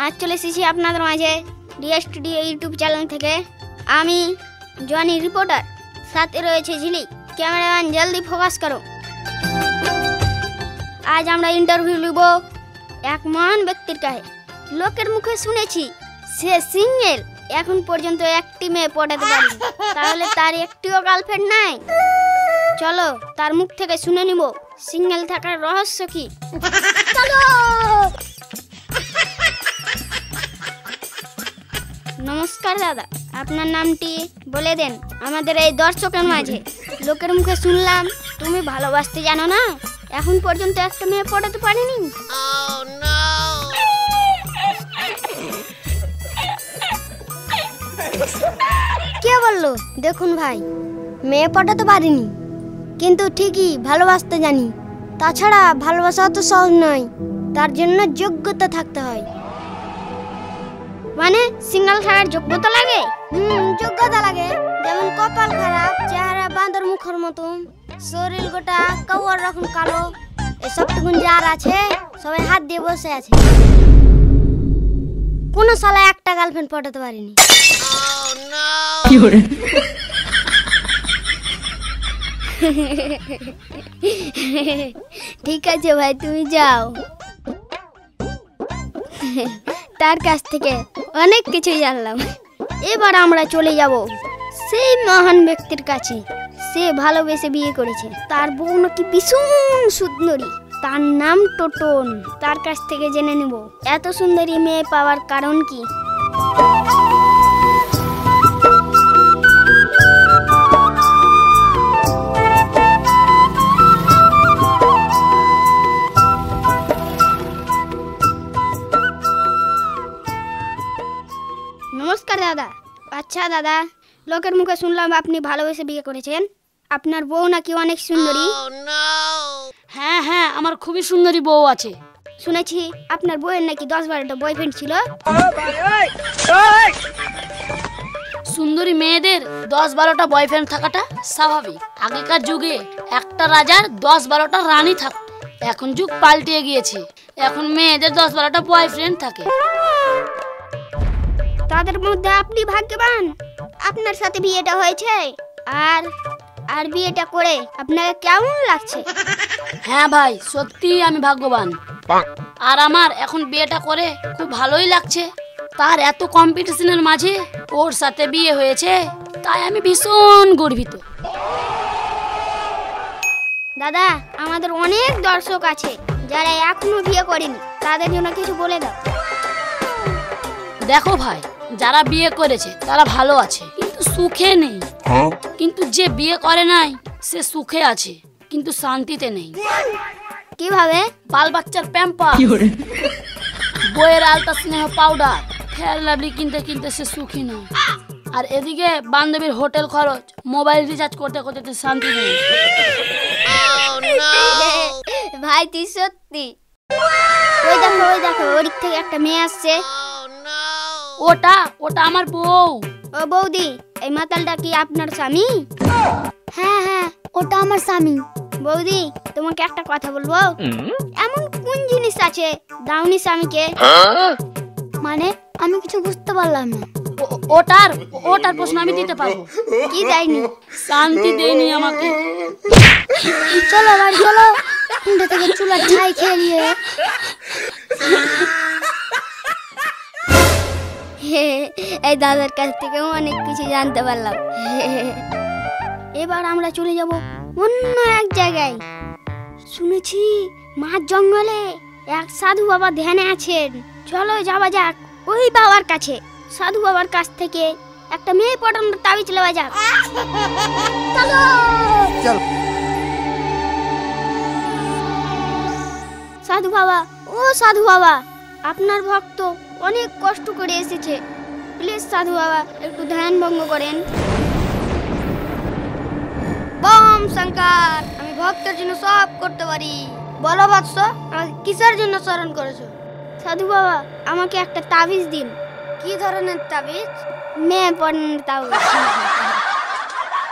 আজ চলে এসেছি আপনাদের মাঝে ডিএস স্টুডিও ইউটিউব চ্যানেল থেকে। আমি জনি রিপোর্টার, সাথে রয়েছে ঝিলিক। ক্যামেরাম্যান জলদি ফোকাস করো। আজ আমরা ইন্টারভিউ নিব এক মহান ব্যক্তির কাছে। লোকের মুখে শুনেছি সে সিঙ্গেল, এখন পর্যন্ত একটি মেয়ে পটাতে পারেনি। তাহলে তার একটিও গার্লফ্রেন্ড নাই। চলো তার মুখ থেকে শুনে নিব সিঙ্গেল থাকার রহস্য কি। চলো। নমস্কার দাদা, আপনার নামটি বলে দেন আমাদের এই দর্শকের মাঝে। লোকের মুখে শুনলাম তুমি ভালোবাসতে জানো না, এখন পর্যন্ত একটা মেয়ে পটাতে পারেনি। কে বললো? দেখুন ভাই, মেয়ে পটাতে পারিনি, কিন্তু ঠিকই ভালোবাসতে জানি। তাছাড়া ভালোবাসা তো সহজ নয়, তার জন্য যোগ্যতা থাকতে হয়। মানে সিঙ্গেল থাকার যোগ্যতা লাগে? যোগ্যতা লাগে। যেমন কপাল খারাপ, চেহারা বাঁদর মুখের মতন, শরীর গোটা কাউয়ার রকম কালো, এসব টুকুন যার আছে সবাই হাত দিয়ে বসে আছে। কোন শালা একটা গার্লফ্রেন্ড পটাতে পারিনি। ঠিক আছে ভাই, তুমি যাও। তার কাছ থেকে অনেক কিছু জানলাম। এবার আমরা চলে যাব সেই মহান ব্যক্তির কাছে। সে ভালোবেসে বিয়ে করেছে, তার বউ নাকি ভীষণ সুন্দরী, তার নাম টোটন। তার কাছ থেকে জেনে নেব এত সুন্দরী মেয়ে পাওয়ার কারণ কি। নমস্কার দাদা। আচ্ছা দাদা, লোকের মুখে শুনলাম আপনি ভালোবেসে বিয়ে করেছেন, আপনার বউ নাকি অনেক সুন্দরী। হ্যাঁ হ্যাঁ, আমার খুবই সুন্দরী বউ আছে। শুনেছি আপনার বউয়ের নাকি 10-12টা বয়ফ্রেন্ড ছিল। সুন্দরী মেয়েদের 10-12টা বয়ফ্রেন্ড থাকাটা স্বাভাবিক। আগেকার যুগে একটা রাজার 10-12টা রানী থাকতো। এখন যুগ পাল্টে গিয়েছে, এখন মেয়েদের 10-12টা বয়ফ্রেন্ড থাকে। তাদের মধ্যে আপনি ভাগ্যবান, আপনার সাথে বিয়েটা হয়েছে। আর বিয়েটা করে আপনাকে কেমন লাগছে? হ্যাঁ ভাই, সত্যি আমি ভাগ্যবান। আর আমার এখন বিয়েটা করে খুব ভালোই লাগছে। তার এত কম্পিটিশনের মাঝে ওর সাথে বিয়ে হয়েছে, তাই আমি ভীষণ গর্বিত। দাদা, আমাদের অনেক দর্শক আছে যারা এখনো বিয়ে করেনি, তাদের জন্য কিছু বলে দাও। দেখো ভাই, যারা বিয়ে করেছে তারা ভালো আছে, কিন্তু সুখে নেই। কিন্তু যে বিয়ে করে নাই সে সুখে আছে, কিন্তু শান্তিতে নেই। কিভাবে? বাল বাচ্চার প্যাম্পার, বইয়ের আলতা স্নেহ পাউডার, ফেয়ার লাভলি কিনতে কিনতে সে সুখী নয়। আর এদিকে বান্ধবীর হোটেল খরচ, মোবাইল রিচার্জ করতে করতে শান্তি নেই। ভাই তুই সত্যি। ওই দেখো ওদিক থেকে একটা মেয়ে আসছে। ওটা আমার বউ। ও বৌদি, এই মাতালটা কি আপনার স্বামী? হ্যাঁ হ্যাঁ, ওটা আমার স্বামী। বৌদি, তোমাকে একটা কথা বলবো। এমন কোন জিনিস আছে দাউনি স্বামীকে? মানে আমি কিছু বুঝতে পারলাম না। ওটার প্রশ্ন আমি দিতে পারবো। কি দেয়নি? শান্তি দেয়নি আমাকে। চলো বাড়ি চলো, কুন্ডা থেকে চুলা ছাই খেয়ে নিয়ে। এই দাদার কাছ থেকে অনেক কিছু জানতে পারলাম। এবার আমরা চলে যাব অন্য এক জায়গায়। শুনেছি মাঝ জঙ্গলে এক সাধু বাবা ধ্যানে আছেন। চলো যাওয়া যাক ওই বাবার কাছে। সাধু বাবার কাছ থেকে একটা মেয়ে পটানোর তাবিজ লওয়া যাক। চলো সাধু বাবা, ও সাধু বাবা, আপনার ভক্ত অনেক কষ্ট করে এসেছে, প্লিজ সাধু বাবা একটু ধ্যান ভঙ্গ করেন। বম শঙ্কর, আমি ভক্তের জন্য সব করতে পারি। বলো বৎস, আমাকে কিসের জন্য স্মরণ করেছো? সাধু বাবা, আমাকে একটা তাবিজ দিন। কি ধরনের তাবিজ? মেয়ে পটানোর তাবিজ।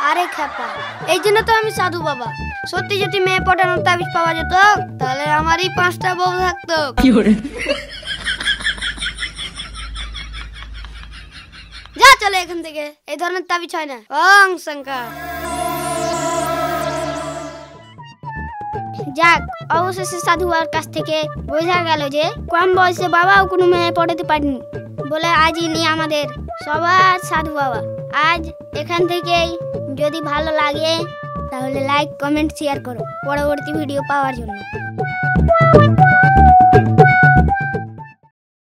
আরে খেপা, এই জন্য তো আমি সাধু বাবা। সত্যি যদি মেয়ে পটানোর তাবিজ পাওয়া যেত, তাহলে আমারই 5টা বউ থাকতো। চলে এখান থেকে, এই ধরনের তাবিজ হয় না। ওং শঙ্কর। যাক, অবশেষে সাধু বাবার কাছ থেকে বোঝা গেল যে কম বয়সে বাবাও কোনো মেয়ে পড়াতে পারেনি বলে আজ ইনি আমাদের সবার সাধু বাবা। আজ এখান থেকেই, যদি ভালো লাগে তাহলে লাইক, কমেন্ট, শেয়ার করো পরবর্তী ভিডিও পাওয়ার জন্য।